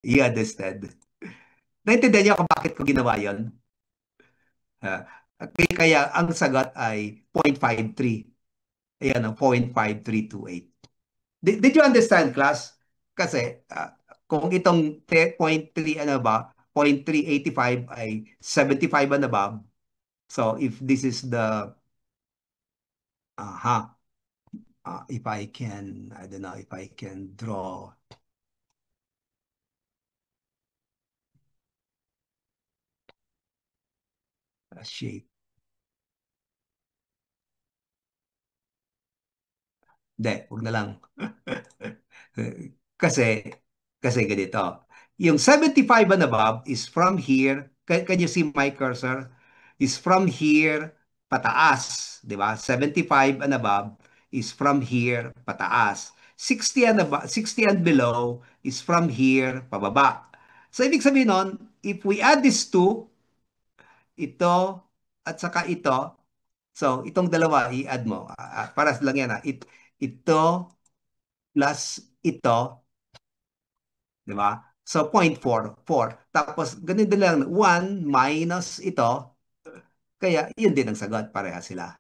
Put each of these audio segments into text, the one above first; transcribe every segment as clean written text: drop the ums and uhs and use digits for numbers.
You understand? Naintindihan niyo kung bakit ko ginawa yon? Ah, kaya ang sagot ay 0.53. Ayan, ang 0.5328. Did you understand, class? Kasi kung itong 0.3 ano ba, 0.385 ay 75 and above. So if this is the aha, if I can, I don't know if I can draw a shape. Hindi, wag na lang. Kasi, kasi ganito. Yung 75 and above is from here. Can you see my cursor? Is from here pataas. Di ba? 75 and above is from here pataas. 60 and above, 60 and below is from here pababa. So, ibig sabihin nun, if we add these two, ito at saka ito, so itong dalawa, i-add mo. Para lang yan. Ito plus ito, di ba? So, 0.44. Tapos, ganun din lang, 1 minus ito, kaya yun din ang sagot, pareha sila.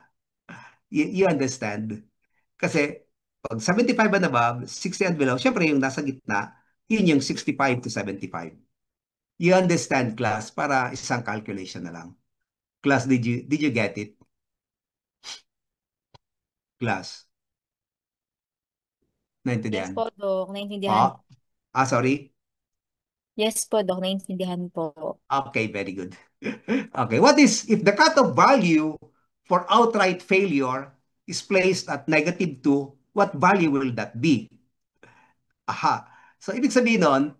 You understand? Kasi, pag 75 and above, 60 and below, syempre yung nasa gitna, yun yung 65 to 75. You understand, class? Para isang calculation na lang. Class, did you get it? Class, Yes naintindihan? po, Dok. Naintindihan. Po? Sorry? Yes po, Dok. Naintindihan po. Okay, very good. Okay, what is, if the cutoff value for outright failure is placed at -2, what value will that be? Aha. So, ibig sabihin nun,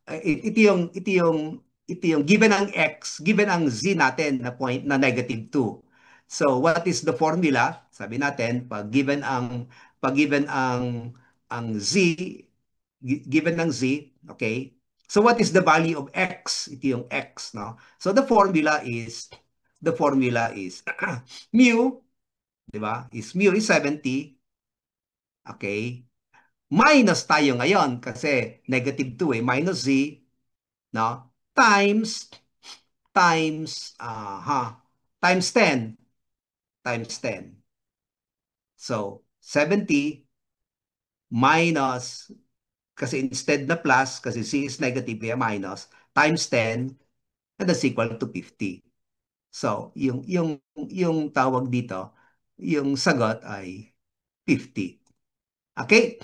ito yung given ang x, given ang z natin na point na -2. So, what is the formula? Sabi natin, pag given ang z, given ng z, okay? So, what is the value of x? Ito yung x, no? So, the formula is mu, di ba? Mu is 70, okay? Minus tayo ngayon kasi -2 minus z, no? Times 10, times 10. So, 70 minus, kasi instead na plus, kasi c is negative, kaya minus, times 10, and that's equal to 50. So, yung tawag dito, yung sagot ay 50. Okay?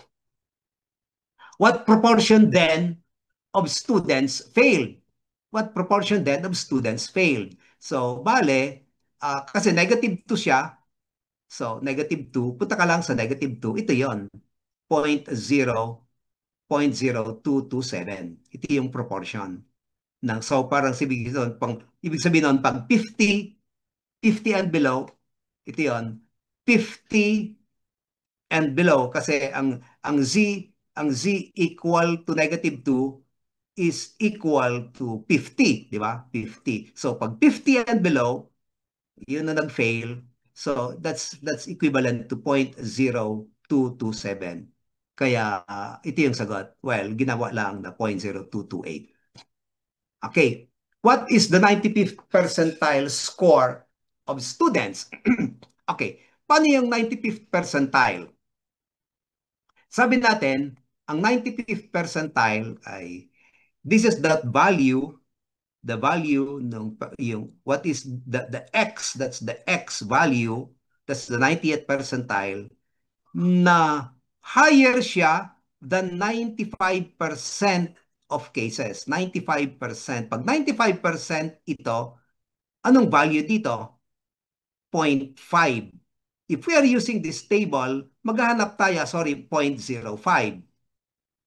What proportion then of students failed? What proportion then of students failed? So, bale, kasi -2 siya, so -2, punta ka lang sa -2, ito yon, 0.00227. Ito yung proportion. So, parang ibig sabihin nun, pag 50 and below, ito yon, 50 and below, kasi ang z equal to -2 is equal to 50, di ba? 50. So pag 50 and below, yun na nag-fail. So that's equivalent to 0.0227. Kaya ito yung sagot. Well, ginawa lang na 0.0228. Okay. What is the 95th percentile score of students? Okay. Paano yung 95th percentile? Sabi natin, ang 95th percentile ay this is that value, the value ng yung what is the x, that's the x value, that's the 90th percentile, na higher siya than 95% of cases. 95%. Pag 95% ito, anong value dito? 0.5. If we are using this table, maghahanap tayo, sorry, 0.05.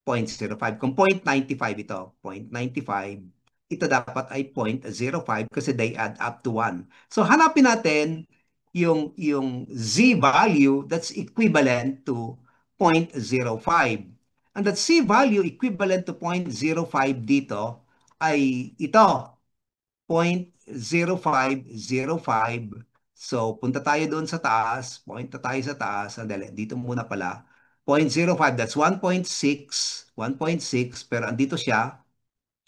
0.05. Kung 0.95 ito, 0.95, ito dapat ay 0.05 kasi they add up to 1. So hanapin natin yung z value that's equivalent to 0.05. And that z value equivalent to 0.05 dito ay ito, 0.0505. So punta tayo doon sa taas, punta tayo sa taas, sandali, dito muna pala. 0.05, that's 1.6, 1.6, pero andito siya.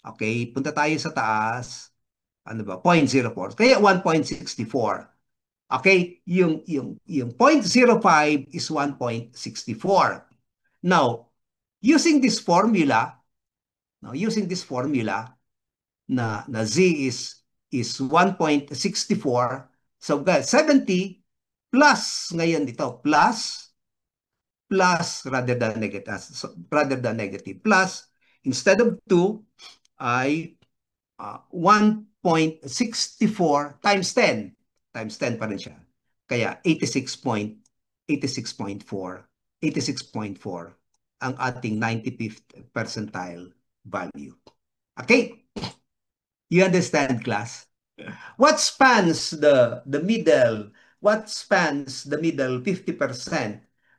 Okay, punta tayo sa taas. Ano ba? 0.04. Kaya 1.64. Okay, yung 0.05 is 1.64. Now, using this formula, na Z is 1.64. So guys, 70 plus ngayon dito, plus rather than negative plus, instead of 2 ay 1.64 times 10 pa rin siya. Kaya 86.4 ang ating 95th percentile value. Okay? You understand, class? What spans the middle? What spans the middle 50%?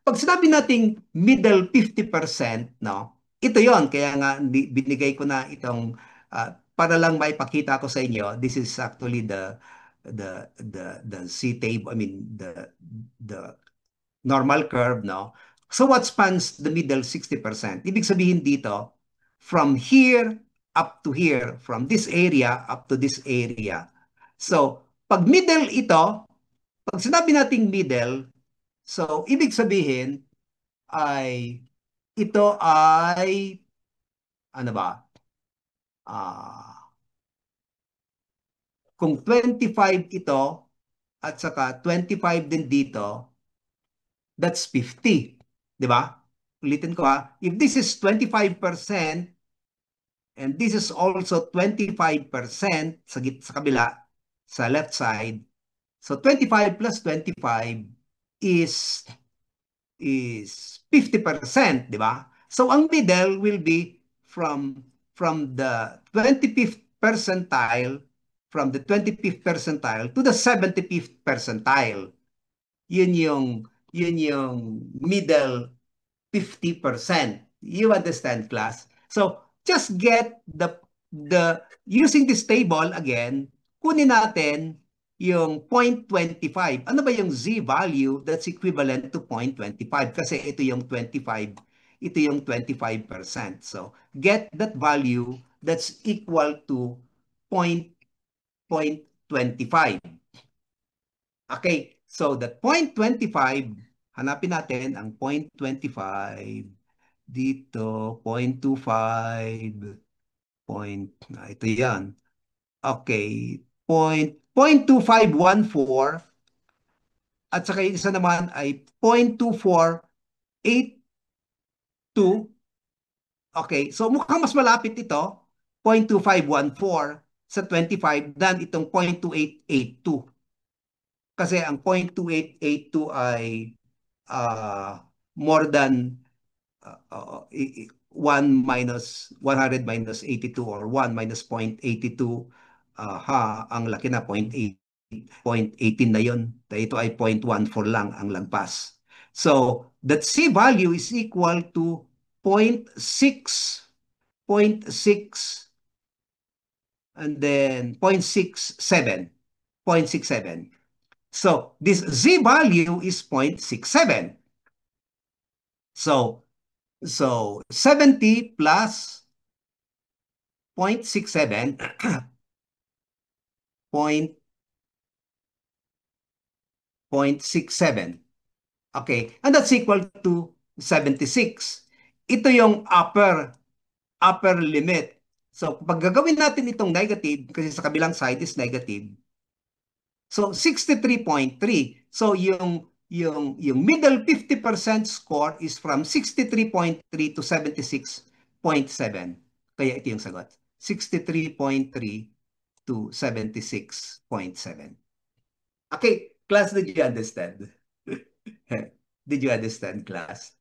Pag sinabi nating middle 50%, no? Ito 'yon, kaya nga binigay ko na itong para lang maipakita ko sa inyo. This is actually the C table, I mean the normal curve, no? So what spans the middle 60%? Ibig sabihin dito, from here up to here, from this area up to this area. So, pag middle ito, pag sinabi nating middle, so ibig sabihin ay ito ay ano ba? Kung 25 ito at saka 25 din dito, that's 50. Di ba? Ulitin ko ha. If this is 25% and this is also 25% sa kabila, sa left side, so 25 plus 25 is 50%, di ba? So ang middle will be from the 25th percentile, from the 25th percentile to the 75th percentile. Yun yung middle 50%. You understand, class? So just get the using this table again, kunin natin yung 0.25. Ano ba yung Z value that's equivalent to 0.25? Kasi ito yung 25%. So get that value that's equal to 0.25. Okay, so that 0.25, hanapin natin ang 0.25 dito, 0.25, ito yan. Okay, 0.2514 at saka yung isa naman ay 0.2482. Okay, so mukhang mas malapit ito, 0.2514 sa 25 than itong 0.2882. Kasi ang 0.2882 ay more than 1 minus 100 minus 82 or 1 minus 0.82, ang laki na 0.18 na yun. Ito ay 0.14 lang ang lagpas. So that C value is equal to 0.6 and then 0.67. So this Z value is 0.67. So 70 plus 0.67, 0.67. Okay, and that's equal to 76. Ito yung upper limit. So pag gagawin natin itong negative, kasi sa kabilang side is negative, so 63.3. So yung middle 50% score is from 63.3 to 76.7. Kaya ito yung sagot. 63.3 to 76.7. Okay, class, did you understand? Did you understand, class?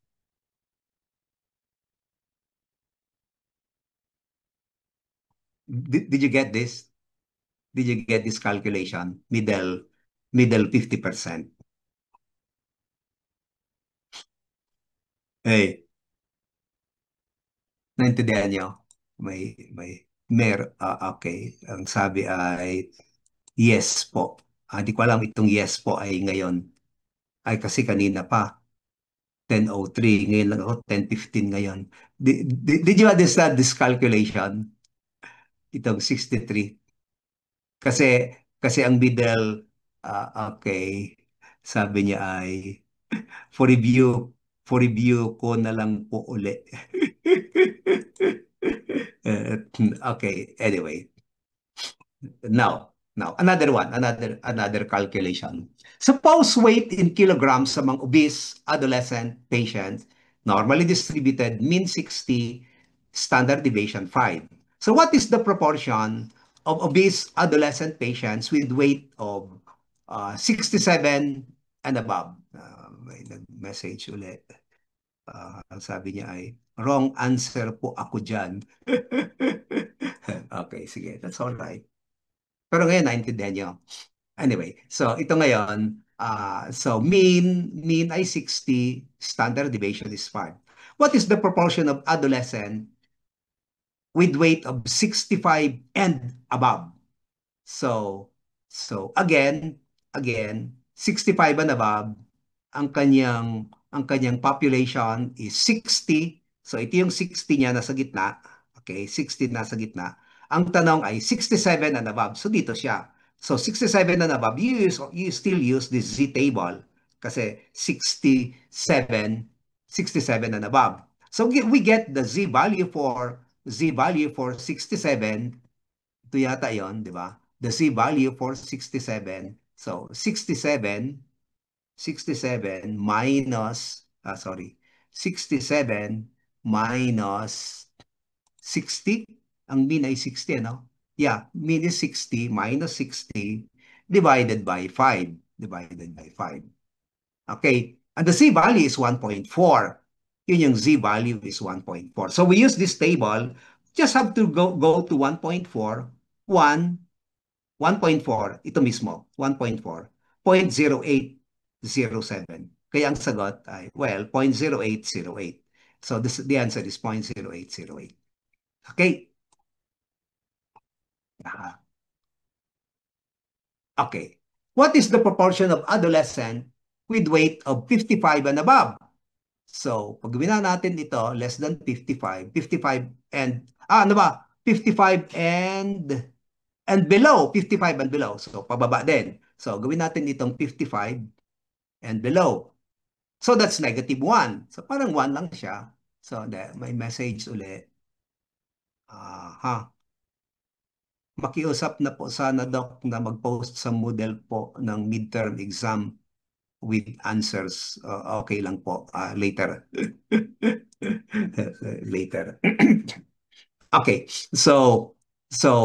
Did you get this? Did you get this calculation? Middle 50%. Hey, naintindihan nyo? Okay. Ang sabi ay yes po. Di ko alam itong yes po ay ngayon. Ay kasi kanina pa. 10:03. Ngayon lang ako, 10:15 ngayon. Did you understand this calculation? Itong 63. Kasi, kasi ang middle, okay, sabi niya ay, for review, for review ko na lang po uli. Okay, anyway. Now, another one, another calculation. Suppose weight in kilograms among obese adolescent patients, normally distributed, mean 60, standard deviation 5. So what is the proportion of obese adolescent patients with weight of 67 and above? May nag-message ulit. Sabi niya ay, wrong answer po ako dyan. Okay, sige. That's all right. Pero ngayon, naintindihan nyo. Anyway, so ito ngayon, so mean ay 60, standard deviation is 5. What is the proportion of adolescent with weight of 65 and above? So, again, 65 and above, ang kanyang population is 60. So ito yung 60 niya nasa gitna. Okay, 60 nasa gitna. Ang tanong ay 67 and above. So dito siya. So 67 and above, you still use this Z table kasi 67 and above. So we get the Z value for 67. Ito yata yon, di ba? The Z value for 67. So, 67 minus, 67 minus 60. Ang mean ay 60, ano? Yeah, mean is 60 minus 60 divided by 5. Divided by 5. Okay, and the Z value is 1.4. Yun yung Z value is 1.4. So we use this table, just have to go to 1.4, 1.4, ito mismo, 1.4, 0.0807. Kaya ang sagot ay, well, 0.0808. So the answer is 0.0808. Okay. Okay. What is the proportion of adolescent with weight of 55 and above? So, pag gawin natin ito, less than 55, 55 and, ano ba? 55 and below, 55 and below. So, pababa din. So, gawin natin itong 55 and below. So, that's -1. So, parang 1 lang siya. So, may message ulit. Makiusap na po sana, Doc, na mag-post sa Moodle po ng midterm exam with answers. Okay lang po. Later. Later. Okay. So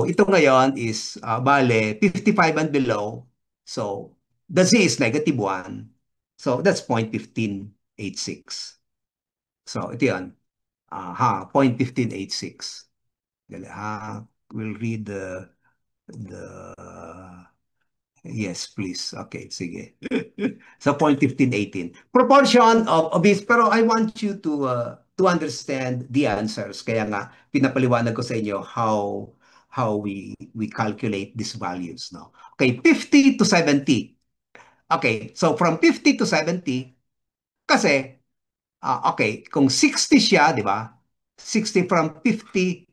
ito ngayon is, bale, 55 and below. So, the Z is -1. So, that's 0.1586. So, ito yan. 0.1586. Dali, we'll read the yes, please. Okay, sige. So 0.1518. Proportion of obese, pero I want you to understand the answers. Kaya nga pinapaliwanag ko sa inyo how we calculate these values, no. Okay, 50 to 70. Okay, so from 50 to 70 kasi okay, kung 60 siya, di ba? 60 from 50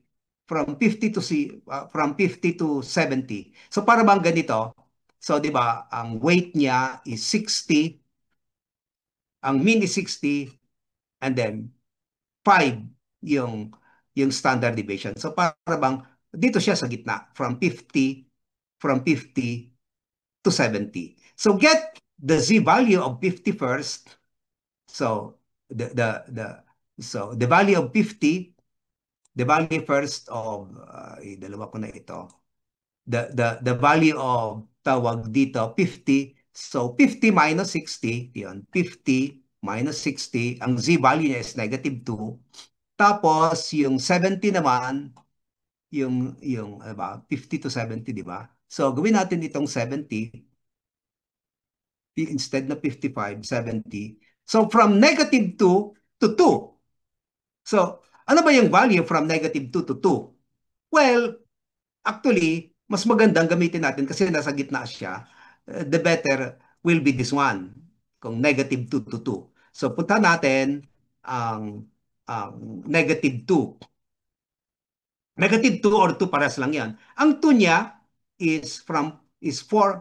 to 70. So para bang ganito? So 'di ba, ang weight niya is 60, ang mean is 60 and then 5 yung standard deviation. So para bang dito siya sa gitna from 50 to 70. So get the Z value of 50 first. So the value of 50, the value first of dalawa ko na ito. The value of tawag dito 50. So 50 minus 60, yun. 50 minus 60, ang Z value niya is -2. Tapos yung 70 naman, yung ano ba, 50 to 70, di ba? So gawin natin itong 70 instead na 55, 70. So from -2 to 2. So ano ba yung value from -2 to 2? Well, actually, mas magandang gamitin natin kasi nasa gitna siya. The better will be this one, kung -2 to 2. So punta natin ang negative 2. Negative 2 or 2 pares lang yan. Ang 2 niya is 4.7.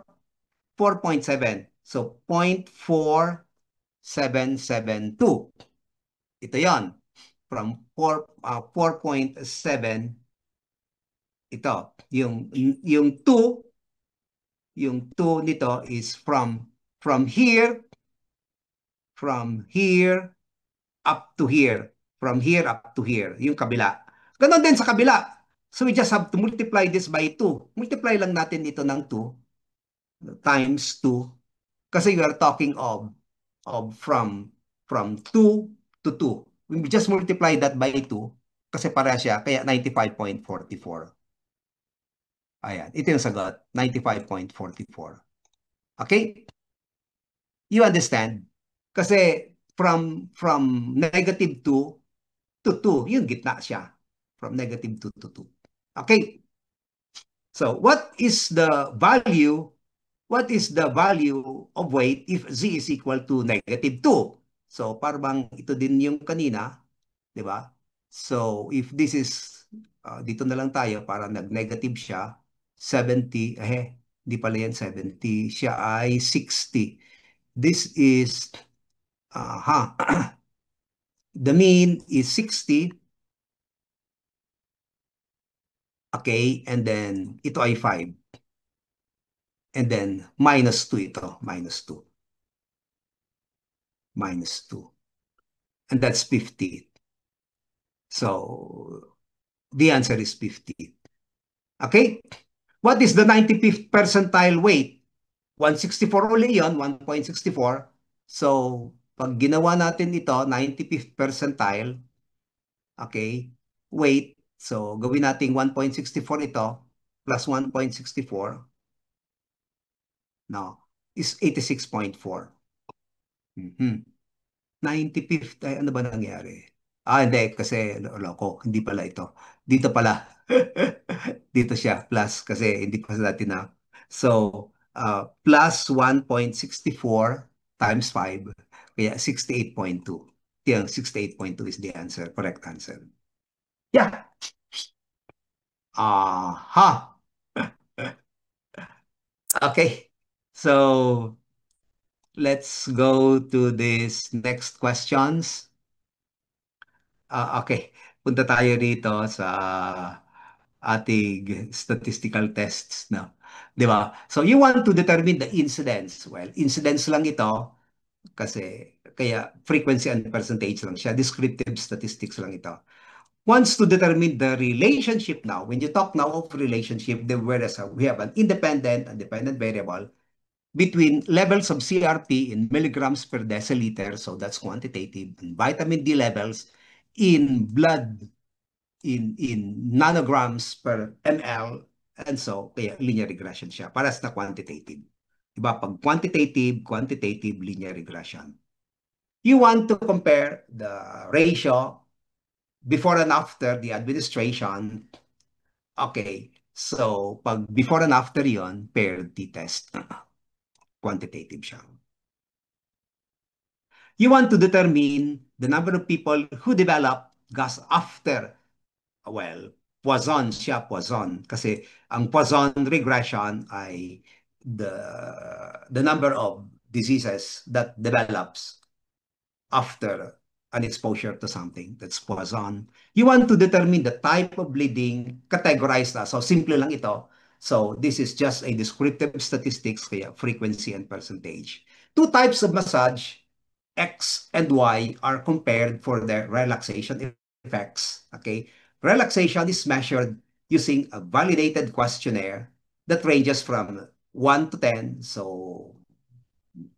So 0.4772. Ito yon. From 4.7, ito. Yung 2, yung 2 nito is from here, from here up to here. From here up to here. Yung kabila. Ganon din sa kabila. So we just have to multiply this by 2. Multiply lang natin ito ng 2 times 2 kasi we are talking of from 2 to 2. We just multiply that by 2 kasi para siya kaya 95.44. Ayan, ito yung sagot, 95.44. Okay? You understand? Kasi from negative 2 to 2, yung gitna siya. From negative 2 to 2. Okay? So, what is the value of weight if z is equal to negative 2? So, parang ito din yung kanina, di ba? So, if this is, dito na lang tayo para nag-negative siya, 70, hindi pala yan 70, siya ay 60. This is, the mean is 60, okay, and then ito ay 5. And then, minus 2 ito, minus 2. Minus 2. And that's 50. So, the answer is 50. Okay? What is the 95th percentile weight? 164 uli yun, 1.64. So, pag ginawa natin ito, 95th percentile, okay, weight, so gawin natin 1.64 ito, plus 1.64, no, is 86.4. 95th, ay ano ba nangyari? Hindi, kasi loko, hindi pala ito. Dito pala. Dito siya, plus, kasi hindi pa natin na. So, plus 1.64 times 5, kaya 68.2. Yung 68.2 is the answer, correct answer. Yeah. Aha. Okay. So, let's go to this next questions. Okay, punta tayo rito sa ating statistical tests, no? 'Di ba? So you want to determine the incidence. Well, incidence lang ito kasi kaya frequency and percentage lang siya. Descriptive statistics lang ito. Wants to determine the relationship now. When you talk now of relationship, whereas we have an independent and dependent variable between levels of CRP in milligrams per deciliter, so that's quantitative, and vitamin D levels in blood in nanograms per ml, and so kaya linear regression siya para sa quantitative. Diba? Pag quantitative linear regression. You want to compare the ratio before and after the administration. Okay, so pag before and after yon, paired t-test. Quantitative siya. You want to determine the number of people who develop gas after, well, Poisson siya, Poisson. Kasi ang Poisson regression ay the number of diseases that develops after an exposure to something. That's Poisson. You want to determine the type of bleeding categorized na. So, simple lang ito. So, this is just a descriptive statistics, kaya frequency and percentage. Two types of massage, X and Y, are compared for their relaxation effects. Okay? Relaxation is measured using a validated questionnaire that ranges from 1 to 10. So,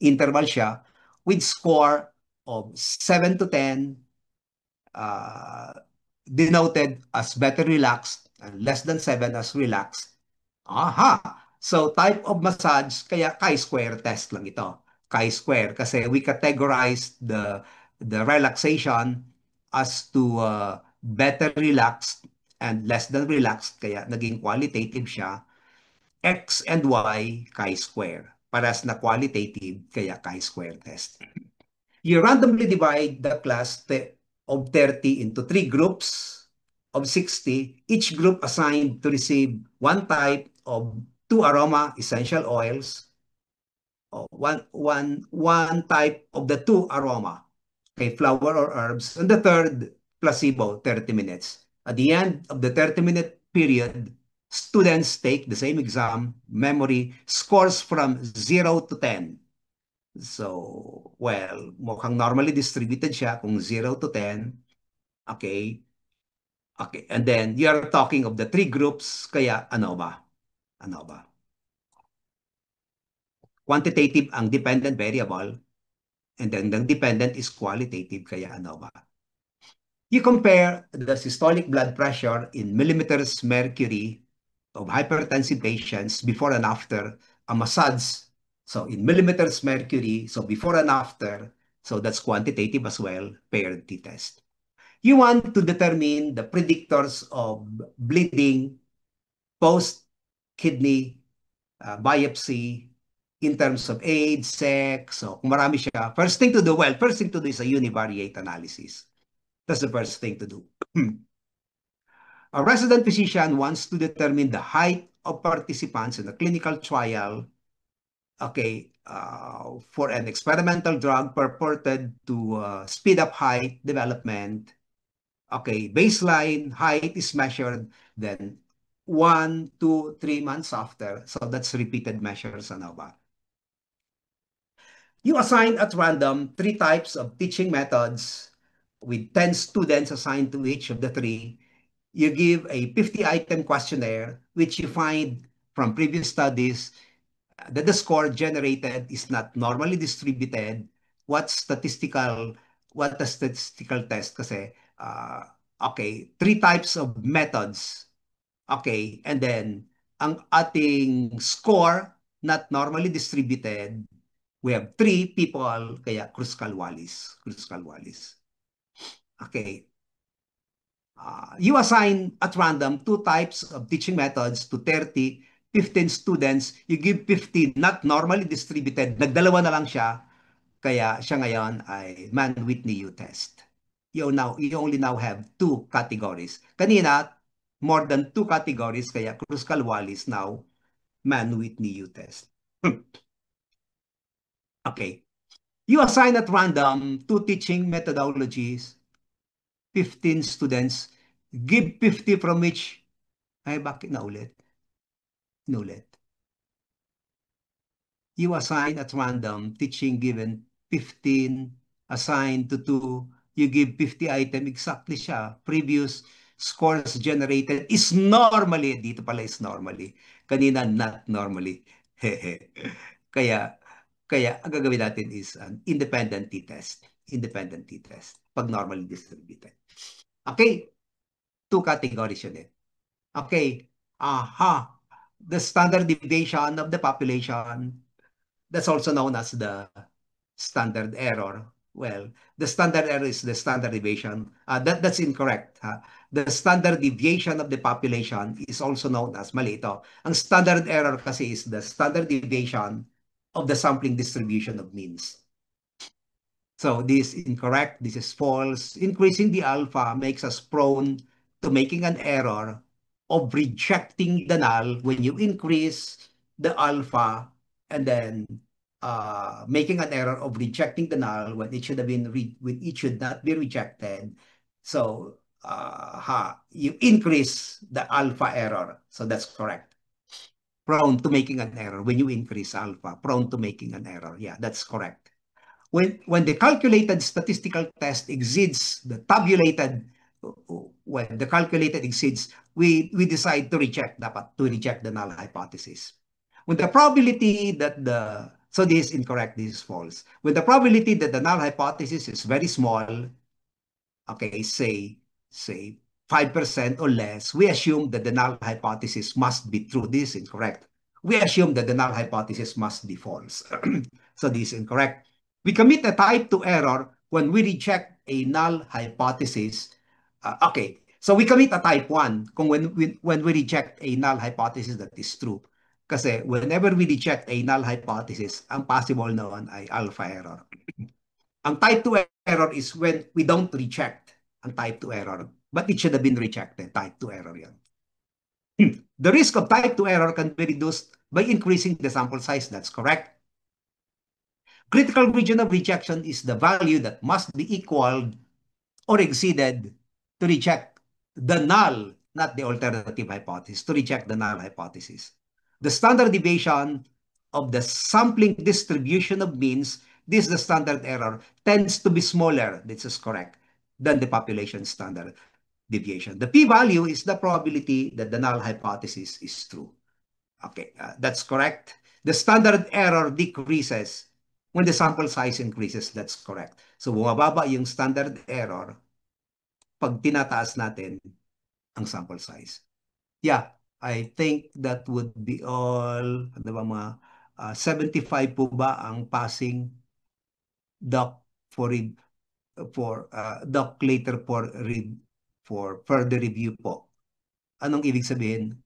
interval siya with score of 7 to 10, uh, denoted as better relaxed and less than 7 as relaxed. Aha! So type of massage, kaya chi-square test lang ito. Chi-square kasi we categorize the relaxation as to better relaxed and less than relaxed, kaya naging qualitative siya. X and Y chi-square. Paras na qualitative, kaya chi-square test. You randomly divide the class of 30 into three groups of 60, each group assigned to receive one type of two aroma essential oils, or one type of the two aroma, okay, flower or herbs, and the third placebo, 30 minutes. At the end of the 30-minute period, students take the same exam, memory, scores from 0 to 10. So, well, mukhang normally distributed siya kung 0 to 10. Okay. Okay. And then, you're talking of the three groups. Kaya, ano ba? Ano ba? Quantitative ang dependent variable. And then, the dependent is qualitative. Kaya, ano ba? You compare the systolic blood pressure in millimeters mercury of hypertensive patients before and after a massage. So in millimeters mercury, so before and after, so that's quantitative as well, paired t-test. You want to determine the predictors of bleeding post-kidney biopsy in terms of age, sex, so kung marami siya, first thing to do is a univariate analysis. That's the first thing to do. A resident physician wants to determine the height of participants in a clinical trial, okay, for an experimental drug purported to speed up height development. Okay, baseline height is measured, then 1, 2, 3 months after. So that's repeated measures, ano ba? You assign at random three types of teaching methods with 10 students assigned to each of the three. You give a 50-item questionnaire, which you find from previous studies that the score generated is not normally distributed. What the statistical test kasi, okay, three types of methods. Okay, and then ang ating score not normally distributed. We have three people, kaya Kruskal-Wallis. Kruskal-Wallis. Okay. You assign at random two types of teaching methods to 30, 15 students. You give 15, not normally distributed. Nagdalawa na lang siya. Kaya siya ngayon ay Mann-Whitney U test. You only now have two categories. Kanina, more than two categories. Kaya Kruskal-Wallis now Mann-Whitney U test. Okay. You assign at random two teaching methodologies, 15 students, give 50 from each. Ay, bakit naulit? Inulit. You assign at random, teaching given 15, assigned to 2, you give 50 item, exactly siya. Previous scores generated is normally, dito pala is normally. Kanina, not normally. Kaya, kaya ang gagawin natin is an independent t-test. Independent t-test. Pag normally distributed. Okay, two categories yun eh. Okay, aha. The standard deviation of the population, that's also known as the standard error. Well, the standard error is the standard deviation. That's incorrect. The standard deviation of the population is also known as, mali ito. Ang standard error kasi is the standard deviation of the sampling distribution of means. So this is incorrect, this is false. Increasing the alpha makes us prone to making an error of rejecting the null when you increase the alpha, and then making an error of rejecting the null when it should have been when it should not be rejected. So you increase the alpha error. So that's correct. Prone to making an error when you increase alpha. Prone to making an error. Yeah, that's correct. When the calculated statistical test exceeds the tabulated, when the calculated exceeds, we decide to reject, dapat to reject the null hypothesis. When the probability that so this is incorrect, this is false. When the probability that the null hypothesis is very small, okay, say 5% or less, we assume that the null hypothesis must be true. This is incorrect. We assume that the null hypothesis must be false. So this is incorrect. We commit a type 2 error when we reject a null hypothesis. Okay, so we commit a type 1 kung when we reject a null hypothesis that is true. Kasi whenever we reject a null hypothesis, ang possible noon ay alpha error. Ang type 2 error is when we don't reject ang type 2 error. But it should have been rejected. Type 2 error yan. The risk of type 2 error can be reduced by increasing the sample size. That's correct. Critical region of rejection is the value that must be equaled or exceeded to reject the null, not the alternative hypothesis, to reject the null hypothesis. The standard deviation of the sampling distribution of means, this is the standard error, tends to be smaller, this is correct, than the population standard deviation. The p-value is the probability that the null hypothesis is true. Okay, that's correct. The standard error decreases when the sample size increases. That's correct. So bumababa yung standard error pag tinataas natin ang sample size. Yeah, I think that would be all. Ano ba mga 75 po ba ang passing doc doc later for further review po. Anong ibig sabihin?